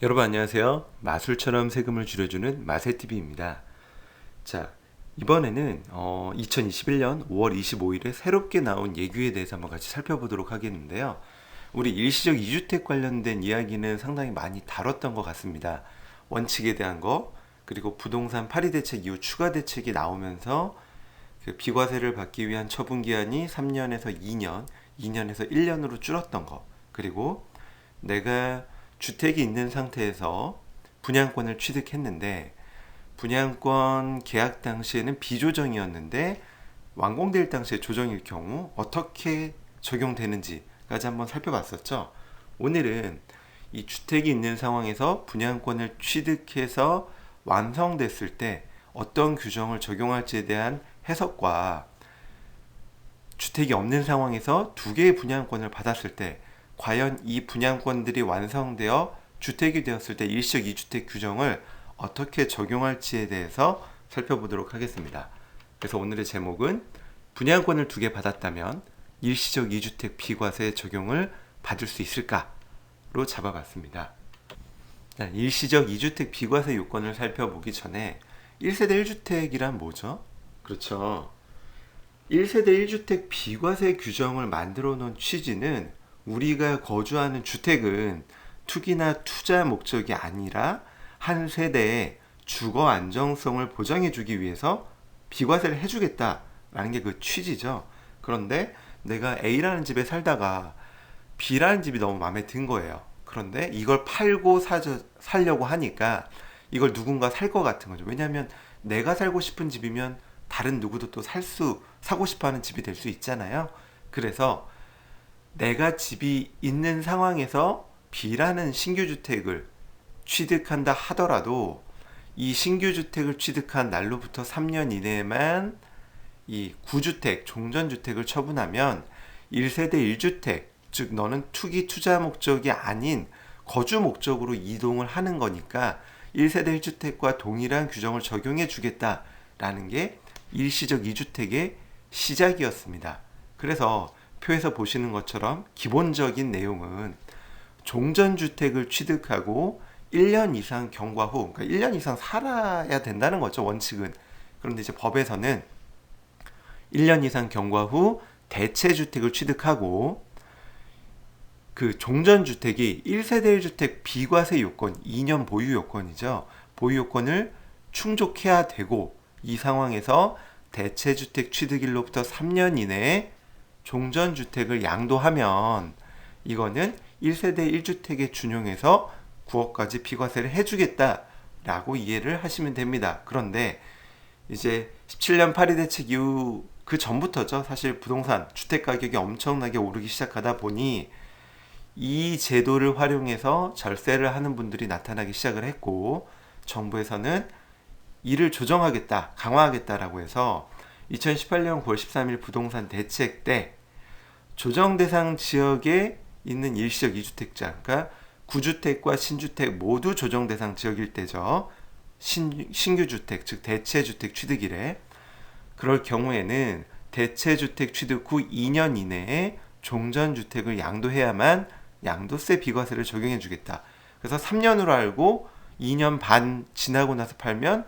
여러분 안녕하세요. 마술처럼 세금을 줄여주는 마세TV입니다. 자, 이번에는 2021년 5월 25일에 새롭게 나온 예규에 대해서 한번 같이 살펴보도록 하겠는데요. 우리 일시적 2주택 관련된 이야기는 상당히 많이 다뤘던 것 같습니다. 원칙에 대한 거, 그리고 부동산 파리 대책 이후 추가 대책이 나오면서 그 비과세를 받기 위한 처분 기한이 3년에서 2년, 2년에서 1년으로 줄었던 거, 그리고 내가 주택이 있는 상태에서 분양권을 취득했는데 분양권 계약 당시에는 비조정이었는데 완공될 당시에 조정일 경우 어떻게 적용되는지까지 한번 살펴봤었죠. 오늘은 이 주택이 있는 상황에서 분양권을 취득해서 완성됐을 때 어떤 규정을 적용할지에 대한 해석과 주택이 없는 상황에서 두 개의 분양권을 받았을 때 과연 이 분양권들이 완성되어 주택이 되었을 때 일시적 2주택 규정을 어떻게 적용할지에 대해서 살펴보도록 하겠습니다. 그래서 오늘의 제목은 분양권을 두 개 받았다면 일시적 2주택 비과세 적용을 받을 수 있을까로 잡아봤습니다. 일시적 2주택 비과세 요건을 살펴보기 전에 1세대 1주택이란 뭐죠? 그렇죠. 1세대 1주택 비과세 규정을 만들어 놓은 취지는 우리가 거주하는 주택은 투기나 투자 목적이 아니라 한 세대의 주거 안정성을 보장해 주기 위해서 비과세를 해주겠다라는 게 그 취지죠. 그런데 내가 A라는 집에 살다가 B라는 집이 너무 마음에 든 거예요. 그런데 이걸 팔고 살려고 하니까 이걸 누군가 살 것 같은 거죠. 왜냐하면 내가 살고 싶은 집이면 다른 누구도 또 사고 싶어 하는 집이 될 수 있잖아요. 그래서 내가 집이 있는 상황에서 B라는 신규 주택을 취득한다 하더라도 이 신규 주택을 취득한 날로부터 3년 이내에만 이 구주택, 종전주택을 처분하면 1세대 1주택, 즉 너는 투기 투자 목적이 아닌 거주 목적으로 이동을 하는 거니까 1세대 1주택과 동일한 규정을 적용해 주겠다라는 게 일시적 2주택의 시작이었습니다. 그래서 표에서 보시는 것처럼 기본적인 내용은 종전주택을 취득하고 1년 이상 경과 후, 그러니까 1년 이상 살아야 된다는 거죠, 원칙은. 그런데 이제 법에서는 1년 이상 경과 후 대체주택을 취득하고 그 종전주택이 1세대 1주택 비과세 요건, 2년 보유 요건이죠. 보유 요건을 충족해야 되고 이 상황에서 대체주택 취득일로부터 3년 이내에 종전주택을 양도하면 이거는 1세대 1주택에 준용해서 9억까지 비과세를 해주겠다라고 이해를 하시면 됩니다. 그런데 이제 17년 파리 대책 이후 그 전부터죠. 사실 부동산 주택 가격이 엄청나게 오르기 시작하다 보니 이 제도를 활용해서 절세를 하는 분들이 나타나기 시작을 했고 정부에서는 이를 조정하겠다, 강화하겠다라고 해서 2018년 9월 13일 부동산 대책 때 조정 대상 지역에 있는 일시적 2주택자, 그러니까 구주택과 신주택 모두 조정 대상 지역일 때죠. 신규 주택, 즉 대체주택 취득일에 그럴 경우에는 대체주택 취득 후 2년 이내에 종전주택을 양도해야만 양도세 비과세를 적용해 주겠다. 그래서 3년으로 알고 2년 반 지나고 나서 팔면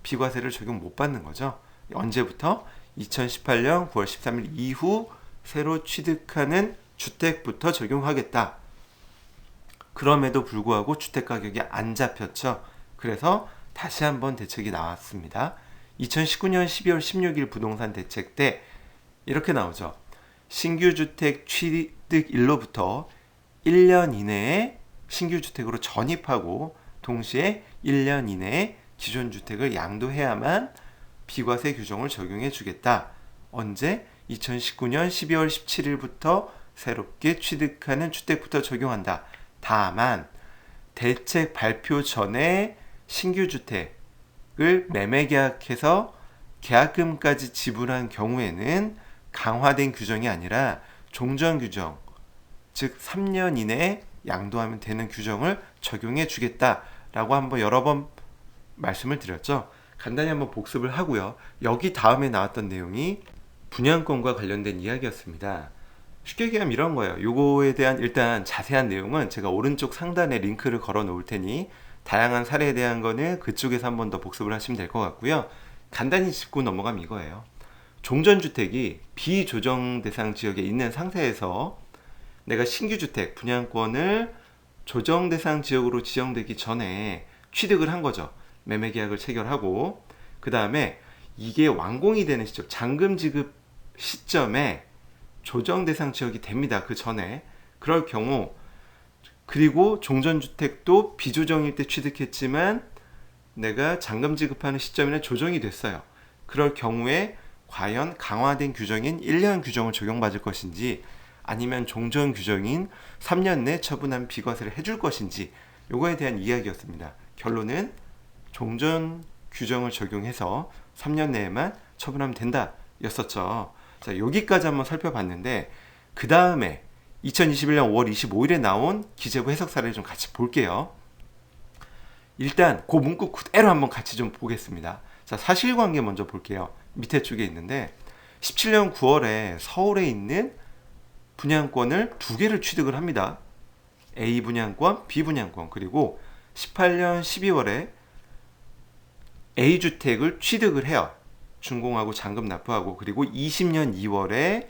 비과세를 적용 못 받는 거죠. 언제부터? 2018년 9월 13일 이후 새로 취득하는 주택부터 적용하겠다. 그럼에도 불구하고 주택 가격이 안 잡혔죠. 그래서 다시 한번 대책이 나왔습니다. 2019년 12월 16일 부동산 대책 때 이렇게 나오죠. 신규 주택 취득일로부터 1년 이내에 신규 주택으로 전입하고 동시에 1년 이내에 기존 주택을 양도해야만 비과세 규정을 적용해 주겠다. 언제? 2019년 12월 17일부터 새롭게 취득하는 주택부터 적용한다. 다만 대책 발표 전에 신규 주택을 매매 계약해서 계약금까지 지불한 경우에는 강화된 규정이 아니라 종전 규정, 즉 3년 이내에 양도하면 되는 규정을 적용해 주겠다라고 한번 여러 번 말씀을 드렸죠. 간단히 한번 복습을 하고요. 여기 다음에 나왔던 내용이 분양권과 관련된 이야기였습니다. 쉽게 얘기하면 이런 거예요. 요거에 대한 일단 자세한 내용은 제가 오른쪽 상단에 링크를 걸어 놓을 테니 다양한 사례에 대한 거는 그쪽에서 한 번 더 복습을 하시면 될 것 같고요. 간단히 짚고 넘어가면 이거예요. 종전주택이 비조정 대상 지역에 있는 상태에서 내가 신규 주택 분양권을 조정 대상 지역으로 지정되기 전에 취득을 한 거죠. 매매 계약을 체결하고 그 다음에 이게 완공이 되는 시점, 잔금 지급 시점에 조정 대상 지역이 됩니다. 그 전에. 그럴 경우 그리고 종전주택도 비조정일 때 취득했지만 내가 잔금 지급하는 시점에는 조정이 됐어요. 그럴 경우에 과연 강화된 규정인 1년 규정을 적용받을 것인지 아니면 종전 규정인 3년 내 처분한 비과세를 해줄 것인지 요거에 대한 이야기였습니다. 결론은 종전 규정을 적용해서 3년 내에만 처분하면 된다 였었죠. 자, 여기까지 한번 살펴봤는데 그 다음에 2021년 5월 25일에 나온 기재부 해석 사례를 좀 같이 볼게요. 일단 그 문구 그대로 한번 같이 좀 보겠습니다. 자, 사실관계 먼저 볼게요. 밑에 쪽에 있는데 17년 9월에 서울에 있는 분양권을 두 개를 취득을 합니다. A 분양권, B 분양권. 그리고 18년 12월에 A 주택을 취득을 해요. 준공하고 잔금 납부하고. 그리고 20년 2월에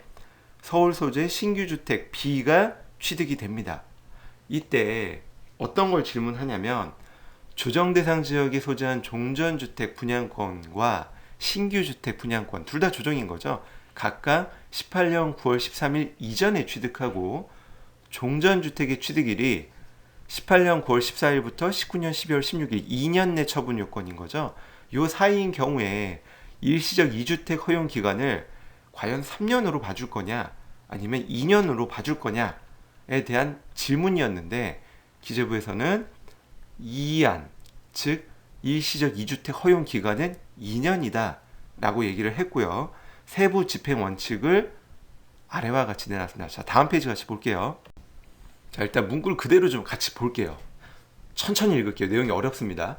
서울 소재 신규 주택 B가 취득이 됩니다. 이때 어떤 걸 질문하냐면 조정 대상 지역에 소재한 종전주택 분양권과 신규 주택 분양권 둘 다 조정인 거죠. 각각 18년 9월 13일 이전에 취득하고 종전주택의 취득일이 18년 9월 14일부터 19년 12월 16일 2년 내 처분 요건인 거죠. 요 사이인 경우에 일시적 2주택 허용 기간을 과연 3년으로 봐줄 거냐 아니면 2년으로 봐줄 거냐에 대한 질문이었는데 기재부에서는 이안, 즉 일시적 2주택 허용 기간은 2년이다 라고 얘기를 했고요. 세부 집행 원칙을 아래와 같이 내놨습니다. 자, 다음 페이지 같이 볼게요. 자, 일단 문구를 그대로 좀 같이 볼게요. 천천히 읽을게요. 내용이 어렵습니다.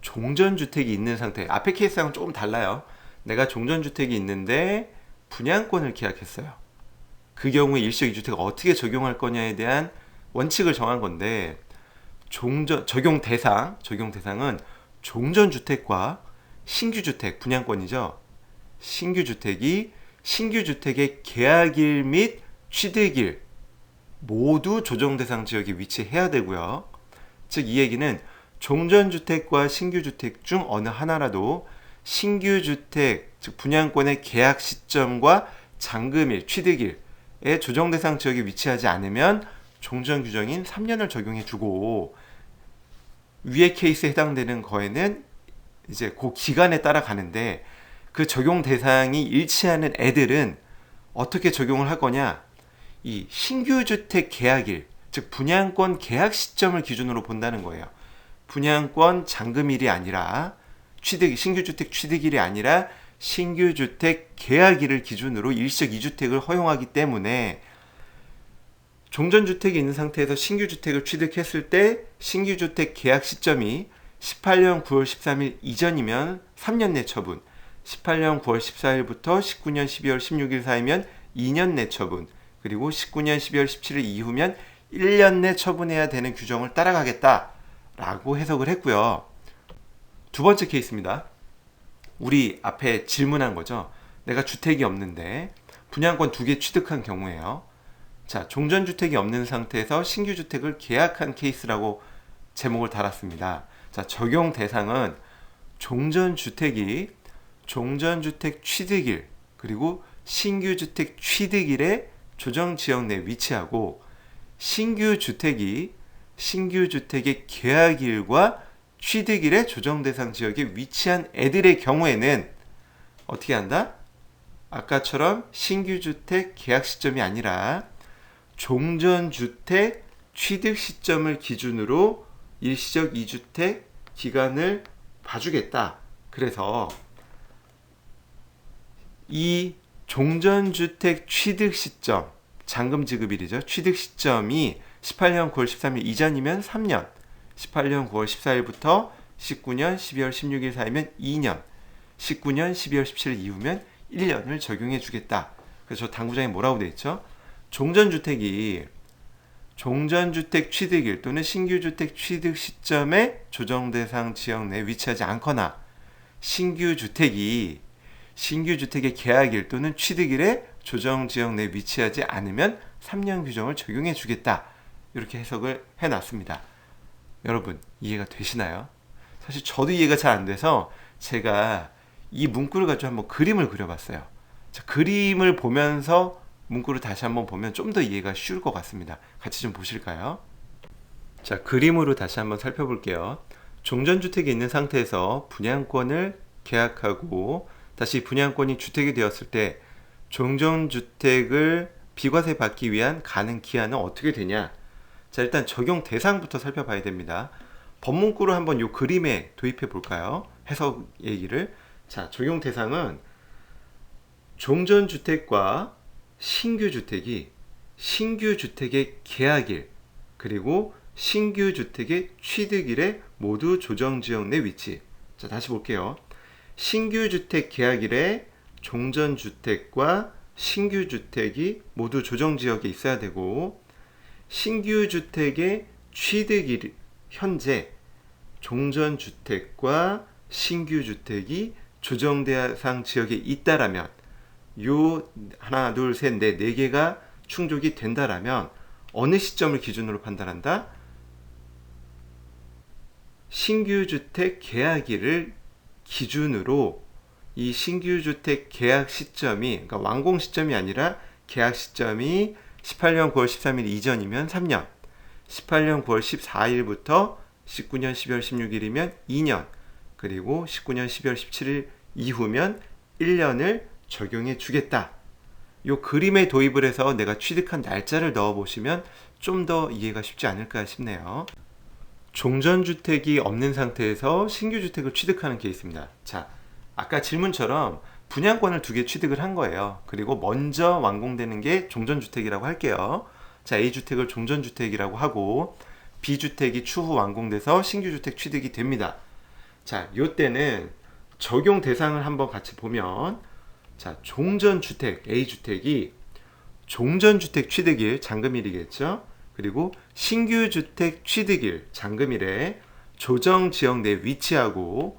종전주택이 있는 상태, 앞에 케이스랑은 조금 달라요. 내가 종전주택이 있는데 분양권을 계약했어요. 그 경우에 일시적 2주택을 어떻게 적용할 거냐에 대한 원칙을 정한 건데 적용 대상은 종전주택과 신규주택 분양권이죠. 신규주택이 신규주택의 계약일 및 취득일 모두 조정대상 지역에 위치해야 되고요. 즉 이 얘기는 종전주택과 신규주택 중 어느 하나라도 신규주택 즉 분양권의 계약 시점과 잔금일, 취득일에 조정대상 지역에 위치하지 않으면 종전 규정인 3년을 적용해주고 위의 케이스에 해당되는 거에는 이제 그 기간에 따라 가는데 그 적용 대상이 일치하는 애들은 어떻게 적용을 할 거냐? 이 신규주택 계약일, 즉 분양권 계약 시점을 기준으로 본다는 거예요. 분양권 잔금일이 아니라 신규주택 취득일이 아니라 신규주택 계약일을 기준으로 일시적 2주택을 허용하기 때문에 종전주택이 있는 상태에서 신규주택을 취득했을 때 신규주택 계약 시점이 18년 9월 13일 이전이면 3년 내 처분, 18년 9월 14일부터 19년 12월 16일 사이면 2년 내 처분, 그리고 19년 12월 17일 이후면 1년 내 처분해야 되는 규정을 따라가겠다라고 해석을 했고요. 두 번째 케이스입니다. 우리 앞에 질문한 거죠. 내가 주택이 없는데 분양권 2개 취득한 경우에요. 자, 종전주택이 없는 상태에서 신규주택을 계약한 케이스라고 제목을 달았습니다. 자, 적용 대상은 종전주택이 종전주택 취득일 그리고 신규주택 취득일에 조정지역 내 위치하고 신규주택이 신규주택의 계약일과 취득일에 조정대상 지역에 위치한 애들의 경우에는 어떻게 한다? 아까처럼 신규주택 계약 시점이 아니라 종전주택 취득 시점을 기준으로 일시적 2주택 기간을 봐주겠다. 그래서 이 종전주택 취득 시점, 잔금 지급일이죠. 취득 시점이 18년 9월 13일 이전이면 3년, 18년 9월 14일부터 19년 12월 16일 사이면 2년, 19년 12월 17일 이후면 1년을 적용해 주겠다. 그래서 당구장에 뭐라고 돼 있죠? 종전주택 취득일 또는 신규주택 취득 시점에 조정대상 지역 내에 위치하지 않거나 신규주택의 계약일 또는 취득일에 조정지역 내에 위치하지 않으면 3년 규정을 적용해 주겠다. 이렇게 해석을 해놨습니다. 여러분 이해가 되시나요? 사실 저도 이해가 잘 안 돼서 제가 이 문구를 가지고 한번 그림을 그려봤어요. 자, 그림을 보면서 문구를 다시 한번 보면 좀 더 이해가 쉬울 것 같습니다. 같이 좀 보실까요? 자, 그림으로 다시 한번 살펴볼게요. 종전주택이 있는 상태에서 분양권을 계약하고 다시 분양권이 주택이 되었을 때 종전주택을 비과세 받기 위한 가능 기한은 어떻게 되냐? 자, 일단 적용 대상부터 살펴봐야 됩니다. 법문구를 한번 이 그림에 도입해 볼까요? 해석 얘기를. 자, 적용 대상은 종전주택과 신규주택의 계약일 그리고 신규주택의 취득일에 모두 조정지역 내 위치. 자, 다시 볼게요. 신규주택 계약일에 종전주택과 신규주택이 모두 조정지역에 있어야 되고 신규주택의 취득일 현재 종전주택과 신규주택이 조정대상 지역에 있다라면 요 하나 둘셋넷 네 개가 충족이 된다라면 어느 시점을 기준으로 판단한다? 신규주택 계약일을 기준으로 이 신규주택 계약 시점이 그러니까 완공 시점이 아니라 계약 시점이 18년 9월 13일 이전이면 3년 18년 9월 14일부터 19년 12월 16일이면 2년 그리고 19년 12월 17일 이후면 1년을 적용해 주겠다. 요 그림에 도입을 해서 내가 취득한 날짜를 넣어 보시면 좀 더 이해가 쉽지 않을까 싶네요. 종전주택이 없는 상태에서 신규주택을 취득하는 케이스입니다. 자, 아까 질문처럼 분양권을 2개 취득을 한 거예요. 그리고 먼저 완공되는 게 종전주택이라고 할게요. 자, A주택을 종전주택이라고 하고 B주택이 추후 완공돼서 신규주택 취득이 됩니다. 자, 요때는 적용 대상을 한번 같이 보면 자, 종전주택 A주택이 종전주택 취득일 잔금일이겠죠. 그리고 신규주택 취득일 잔금일에 조정지역 내에 위치하고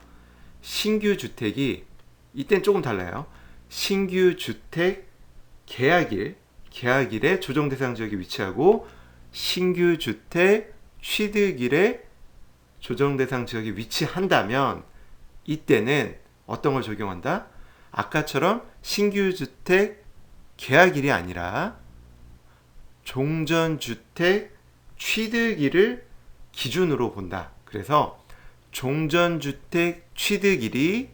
신규주택이 이땐 조금 달라요. 신규주택 계약일에 조정대상 지역에 위치하고 신규주택 취득일에 조정대상 지역에 위치한다면 이때는 어떤 걸 적용한다? 아까처럼 신규주택 계약일이 아니라 종전주택 취득일을 기준으로 본다. 그래서 종전주택 취득일이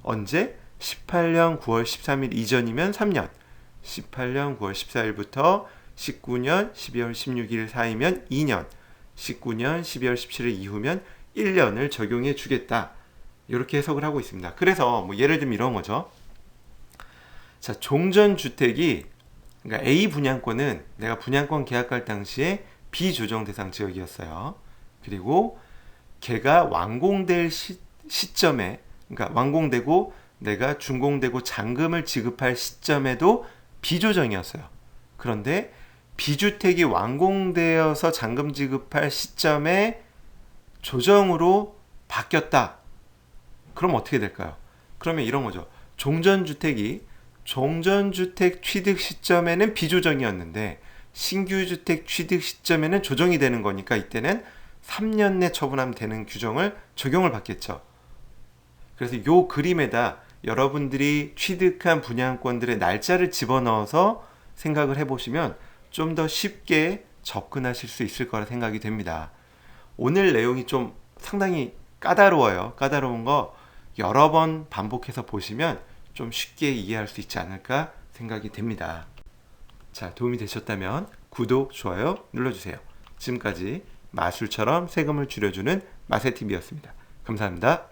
언제? 18년 9월 13일 이전이면 3년 18년 9월 14일부터 19년 12월 16일 사이면 2년 19년 12월 17일 이후면 1년을 적용해 주겠다. 이렇게 해석을 하고 있습니다. 그래서 뭐 예를 들면 이런 거죠. 자, 종전주택이 그러니까 A 분양권은 내가 분양권 계약할 당시에 비조정 대상 지역이었어요. 그리고 걔가 완공될 시점에 그러니까 완공되고 내가 준공되고 잔금을 지급할 시점에도 비조정이었어요. 그런데 B주택이 완공되어서 잔금 지급할 시점에 조정으로 바뀌었다. 그럼 어떻게 될까요? 그러면 이런 거죠. 종전주택 취득 시점에는 비조정이었는데 신규주택 취득 시점에는 조정이 되는 거니까 이때는 3년 내 처분하면 되는 규정을 적용을 받겠죠. 그래서 이 그림에다 여러분들이 취득한 분양권들의 날짜를 집어넣어서 생각을 해보시면 좀 더 쉽게 접근하실 수 있을 거라 생각이 됩니다. 오늘 내용이 좀 상당히 까다로워요. 까다로운 거 여러 번 반복해서 보시면 좀 쉽게 이해할 수 있지 않을까 생각이 됩니다. 자, 도움이 되셨다면 구독, 좋아요 눌러주세요. 지금까지 마술처럼 세금을 줄여주는 마세TV였습니다. 감사합니다.